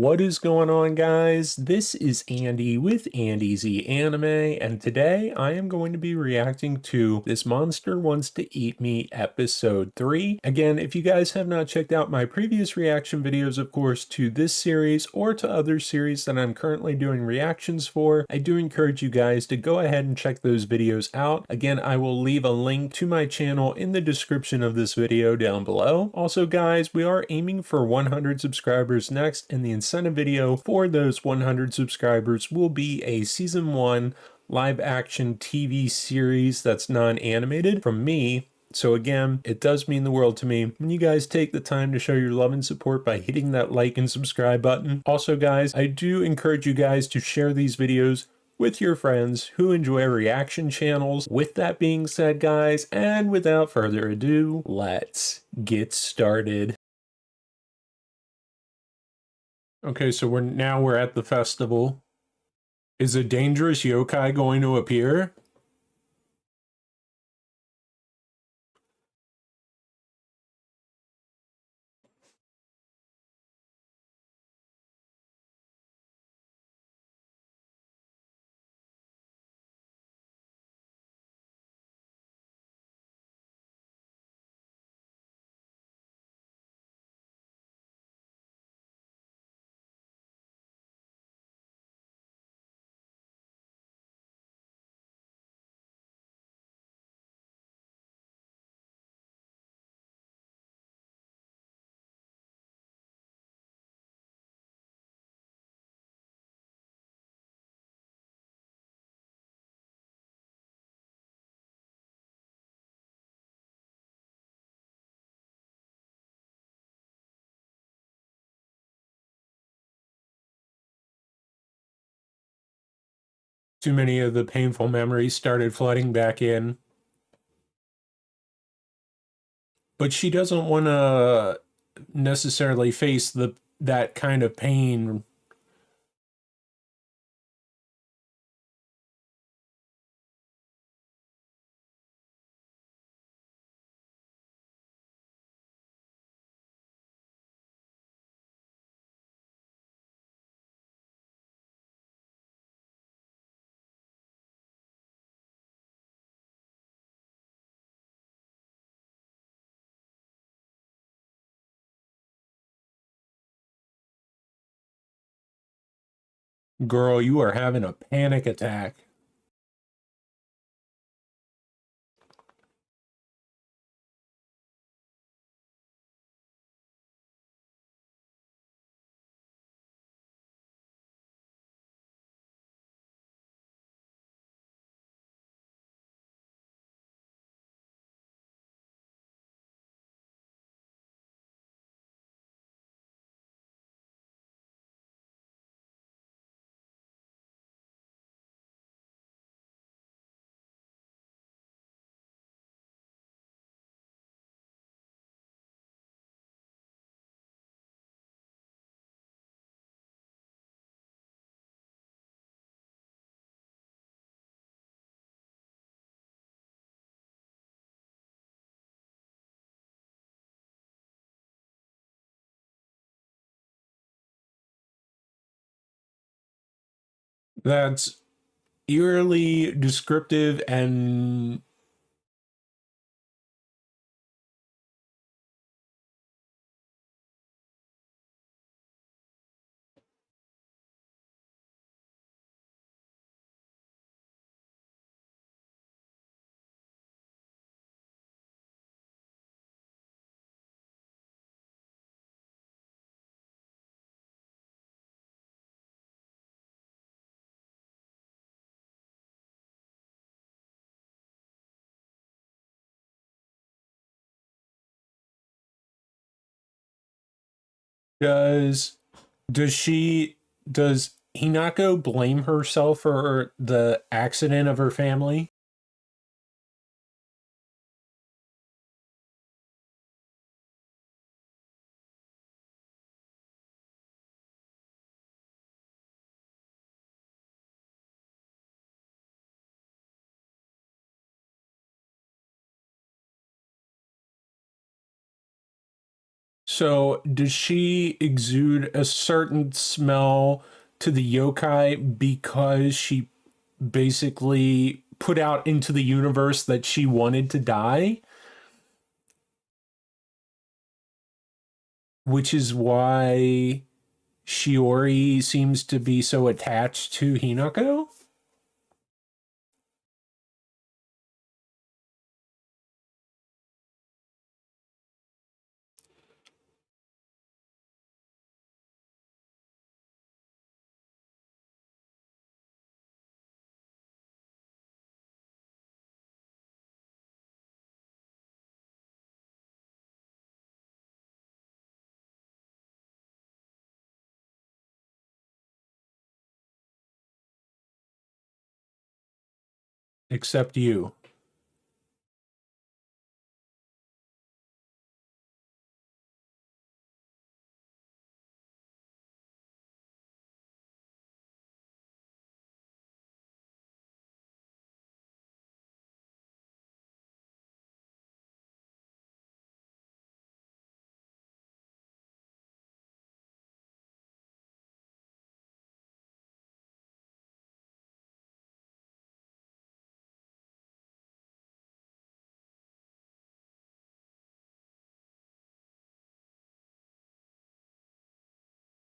What is going on, guys? This is Andy with Andy Z Anime, and today I am going to be reacting to This Monster Wants to Eat Me episode 3. Again, if you guys have not checked out my previous reaction videos, of course, to this series or to other series that I'm currently doing reactions for, I do encourage you guys to go ahead and check those videos out. Again, I will leave a link to my channel in the description of this video down below. Also, guys, we are aiming for 100 subscribers next, and the incentive video for those 100 subscribers will be a season 1 live action TV series that's non-animated from me. So again, it does mean the world to me when you guys take the time to show your love and support by hitting that like and subscribe button. Also, guys, I do encourage you guys to share these videos with your friends who enjoy reaction channels. With that being said, guys, and without further ado, let's get started. Okay, so we're at the festival. Is a dangerous yokai going to appear? Too many of the painful memories started flooding back in. But she doesn't want to necessarily face that kind of pain. Girl, you are having a panic attack. That's eerily descriptive and does does Hinako blame herself for the accident of her family? So, does she exude a certain smell to the yokai because she basically put out into the universe that she wanted to die? Which is why Shiori seems to be so attached to Hinako? Except you.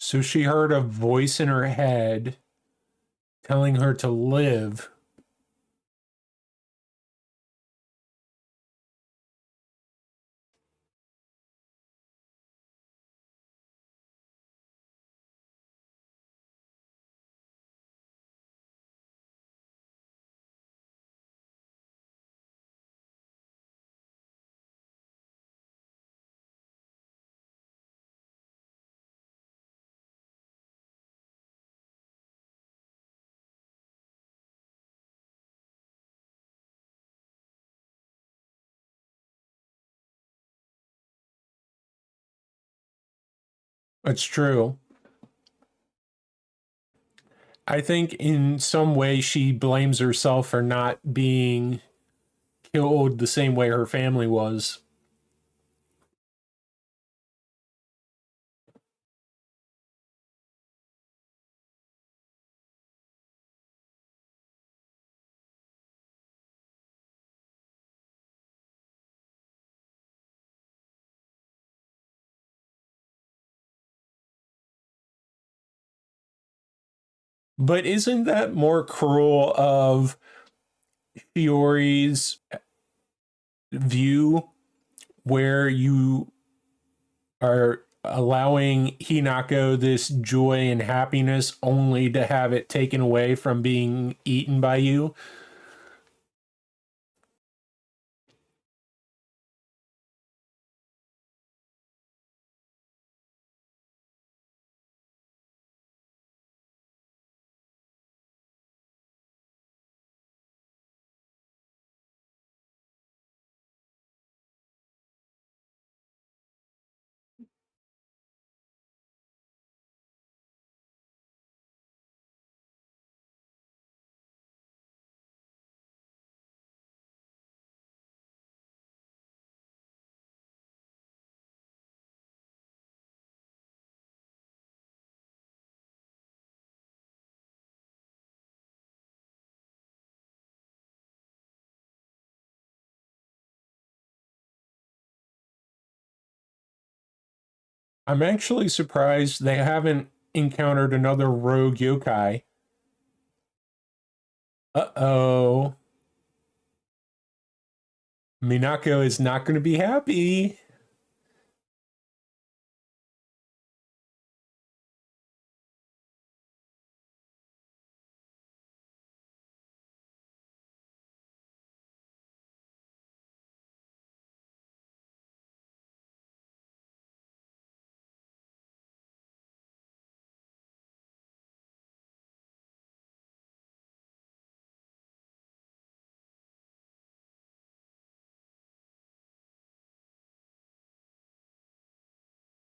So she heard a voice in her head telling her to live. It's true. I think in some way she blames herself for not being killed the same way her family was. But isn't that more cruel of Fiori's view where you are allowing Hinako this joy and happiness only to have it taken away from being eaten by you? I'm actually surprised they haven't encountered another rogue yokai. Uh oh. Minako is not going to be happy.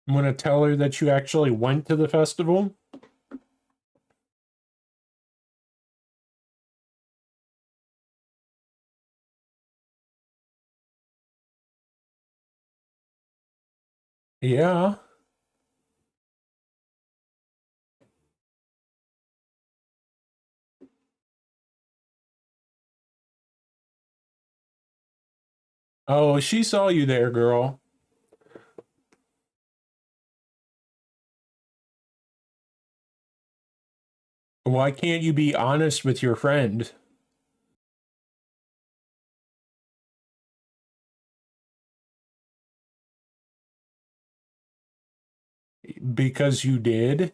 I'm going to tell her that you actually went to the festival. Yeah. Oh, she saw you there, girl. Why can't you be honest with your friend? Because you did?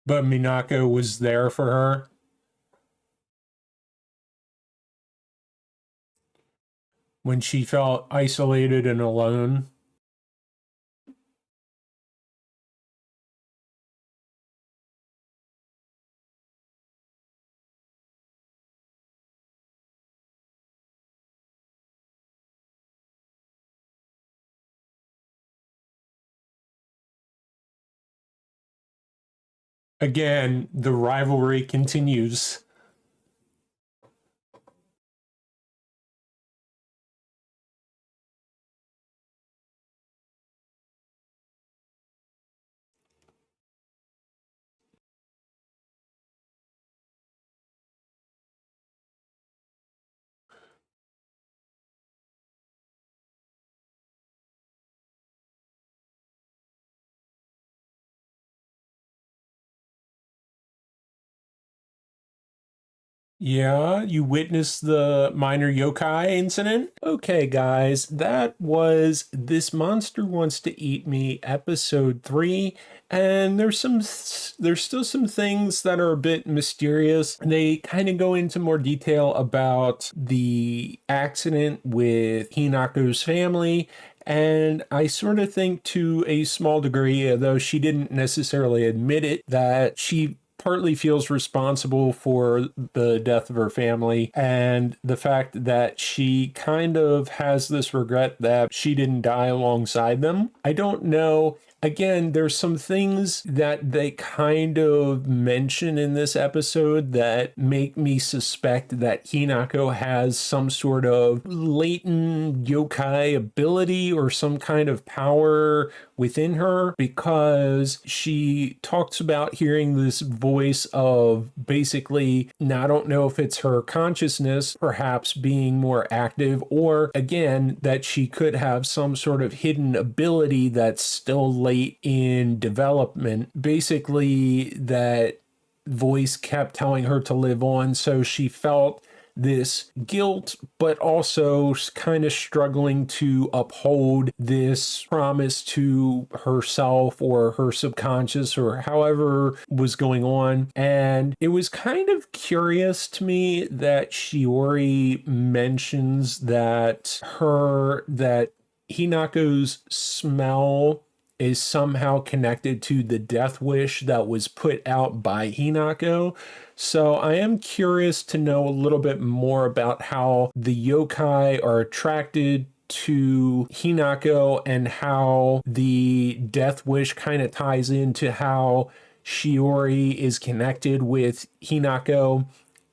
But Minako was there for her when she felt isolated and alone. Again, the rivalry continues. Yeah, you witnessed the minor yokai incident? Okay, guys, that was This Monster Wants to Eat Me, episode 3. And there's still some things that are a bit mysterious. They kind of go into more detail about the accident with Hinako's family. And I sort of think to a small degree, though she didn't necessarily admit it, that she partly feels responsible for the death of her family and the fact that she kind of has this regret that she didn't die alongside them. I don't know. Again, there's some things that they kind of mention in this episode that make me suspect that Hinako has some sort of latent yokai ability or some kind of power within her, because she talks about hearing this voice of basically, now I don't know if it's her consciousness perhaps being more active, or again, that she could have some sort of hidden ability that's still late in development. Basically, that voice kept telling her to live on, so she felt this guilt, but also kind of struggling to uphold this promise to herself or her subconscious or however was going on. And it was kind of curious to me that Shiori mentions that Hinako's smell is somehow connected to the death wish that was put out by Hinako. So I am curious to know a little bit more about how the yokai are attracted to Hinako and how the death wish kind of ties into how Shiori is connected with Hinako.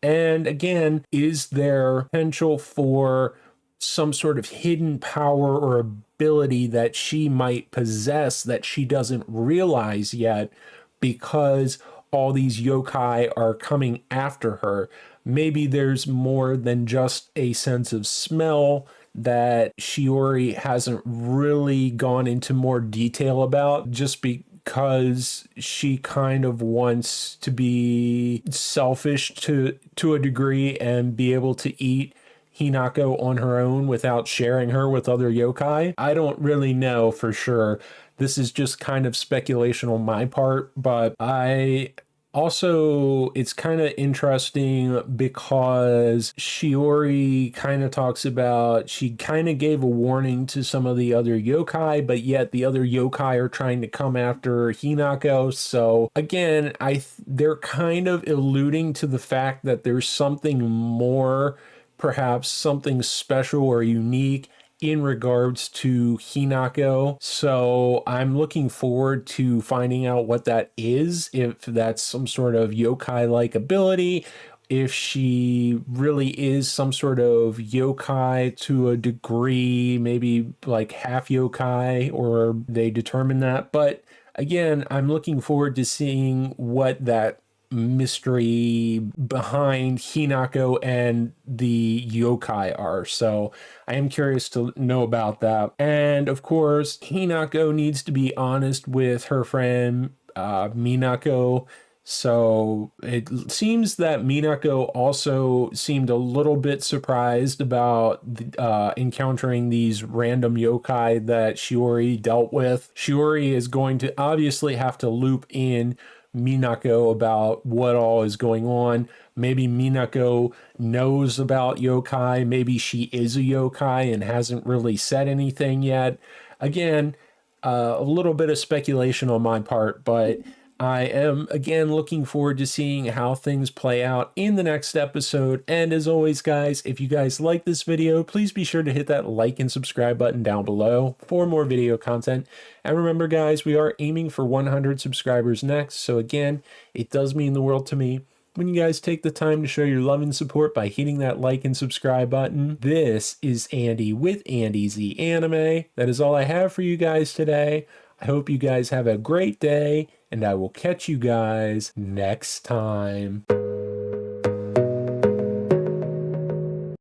And again, is there potential for some sort of hidden power or ability that she might possess that she doesn't realize yet because all these yokai are coming after her? Maybe there's more than just a sense of smell that Shiori hasn't really gone into more detail about, just because she kind of wants to be selfish to a degree and be able to eat Hinako on her own without sharing her with other yokai. I don't really know for sure. This is just kind of speculation on my part, but I Also, it's kind of interesting because Shiori kind of talks about she kind of gave a warning to some of the other yokai, but yet the other yokai are trying to come after Hinako. So again, they're kind of alluding to the fact that there's something more, perhaps something special or unique in regards to Hinako. So I'm looking forward to finding out what that is, if that's some sort of yokai-like ability, if she really is some sort of yokai to a degree, maybe like half yokai, or they determine that. But again, I'm looking forward to seeing what that mystery behind Hinako and the yokai are. So I am curious to know about that. And of course, Hinako needs to be honest with her friend Minako. So it seems that Minako also seemed a little bit surprised about encountering these random yokai that Shiori dealt with. Shiori is going to obviously have to loop in Minako about what all is going on. Maybe Minako knows about yokai. Maybe she is a yokai and hasn't really said anything yet. Again, a little bit of speculation on my part, but I am again looking forward to seeing how things play out in the next episode. And as always, guys, if you guys like this video, please be sure to hit that like and subscribe button down below for more video content. And remember, guys, we are aiming for 100 subscribers next. So again, it does mean the world to me when you guys take the time to show your love and support by hitting that like and subscribe button. This is Andy with Andy Z Anime. That is all I have for you guys today. I hope you guys have a great day, and I will catch you guys next time.